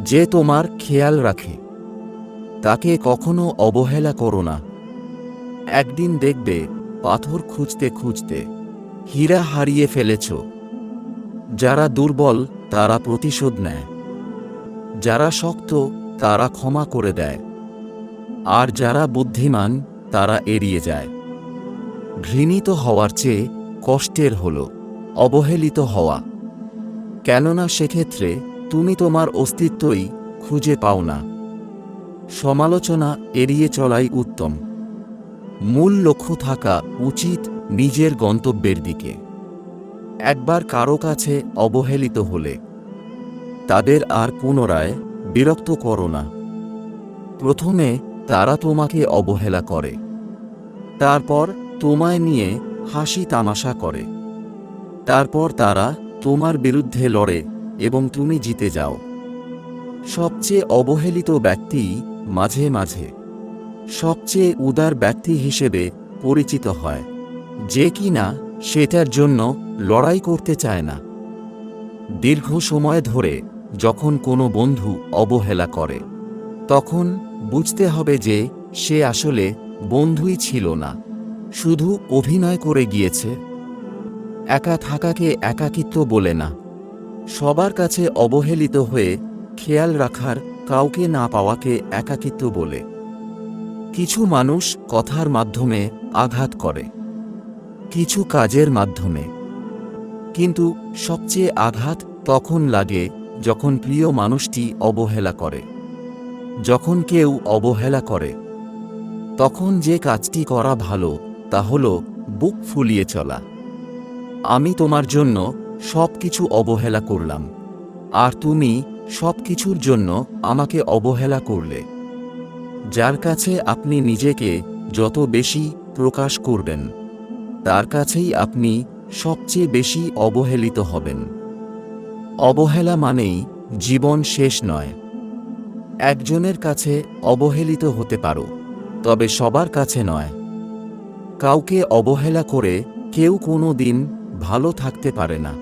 যে তোমার খেয়াল রাখে তাকে কখনো অবহেলা করো না। একদিন দেখবে পাথর খুঁজতে খুঁজতে হীরা হারিয়ে ফেলেছ। যারা দুর্বল তারা প্রতিশোধ নেয়, যারা শক্ত তারা ক্ষমা করে দেয়, আর যারা বুদ্ধিমান তারা এড়িয়ে যায়। ঘৃণিত হওয়ার চেয়ে কষ্টের হলো অবহেলিত হওয়া, কেননা সেক্ষেত্রে তুমি তোমার অস্তিত্বই খুঁজে পাও না। সমালোচনা এড়িয়ে চলাই উত্তম। মূল লক্ষ্য থাকা উচিত নিজের গন্তব্যের দিকে। একবার কারো কাছে অবহেলিত হলে তাদের আর পুনরায় বিরক্ত করো না। প্রথমে তারা তোমাকে অবহেলা করে, তারপর তোমায় নিয়ে হাসি তামাশা করে, তারপর তারা তোমার বিরুদ্ধে লড়ে এবং তুমি জিতে যাও। সবচেয়ে অবহেলিত ব্যক্তি মাঝে মাঝে সবচেয়ে উদার ব্যক্তি হিসেবে পরিচিত হয়, যে কিনা সেটার জন্য লড়াই করতে চায় না। দীর্ঘ সময় ধরে যখন কোনো বন্ধু অবহেলা করে, তখন বুঝতে হবে যে সে আসলে বন্ধুই ছিল না, শুধু অভিনয় করে গিয়েছে। একা থাকাকে একাকিত্ব বলে না, সবার কাছে অবহেলিত হয়ে খেয়াল রাখার কাউকে না পাওয়াকে একাকিত্ব বলে। কিছু মানুষ কথার মাধ্যমে আঘাত করে, কিছু কাজের মাধ্যমে, কিন্তু সবচেয়ে আঘাত তখন লাগে যখন প্রিয় মানুষটি অবহেলা করে। যখন কেউ অবহেলা করে, তখন যে কাজটি করা ভালো তা হল বুক ফুলিয়ে চলা। আমি তোমার জন্য সব কিছু অবহেলা করলাম, আর তুমি সব কিছুর জন্য আমাকে অবহেলা করলে। যার কাছে আপনি নিজেকে যত বেশি প্রকাশ করবেন, তার কাছেই আপনি সবচেয়ে বেশি অবহেলিত হবেন। অবহেলা মানেই জীবন শেষ নয়। একজনের কাছে অবহেলিত হতে পারো, তবে সবার কাছে নয়। কাউকে অবহেলা করে কেউ কোনো দিন ভালো থাকতে পারে না।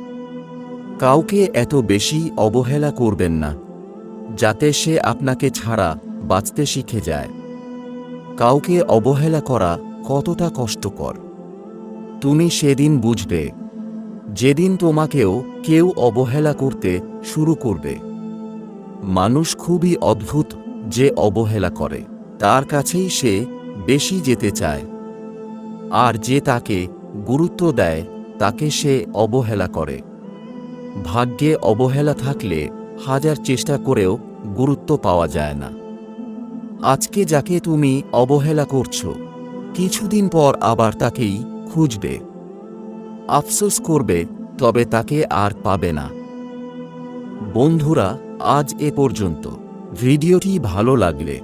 কাউকে এত বেশি অবহেলা করবেন না যাতে সে আপনাকে ছাড়া বাঁচতে শিখে যায়। কাউকে অবহেলা করা কতটা কষ্টকর তুমি সেদিন বুঝবে, যেদিন তোমাকেও কেউ অবহেলা করতে শুরু করবে। মানুষ খুবই অদ্ভুত, যে অবহেলা করে তার কাছেই সে বেশি যেতে চায়, আর যে তাকে গুরুত্ব দেয় তাকে সে অবহেলা করে। ভাগ্যে অবহেলা থাকলে হাজার চেষ্টা করেও গুরুত্ব পাওয়া যায় না। আজকে যাকে তুমি অবহেলা করছো, কিছুদিন পর আবার তাকেই খুঁজবে, আফসোস করবে, তবে তাকে আর পাবে না। বন্ধুরা, আজ এ পর্যন্ত। ভিডিওটি ভালো লাগলে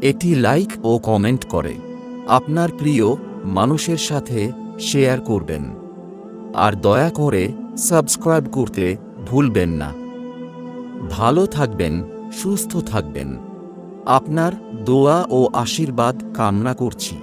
একটি লাইক ও কমেন্ট করে আপনার প্রিয় মানুষের সাথে শেয়ার করবেন, আর দয়া করে সাবস্ক্রাইব করতে ভুলবেন না। ভালো থাকবেন, সুস্থ থাকবেন। আপনার দোয়া ও আশীর্বাদ কামনা করছি।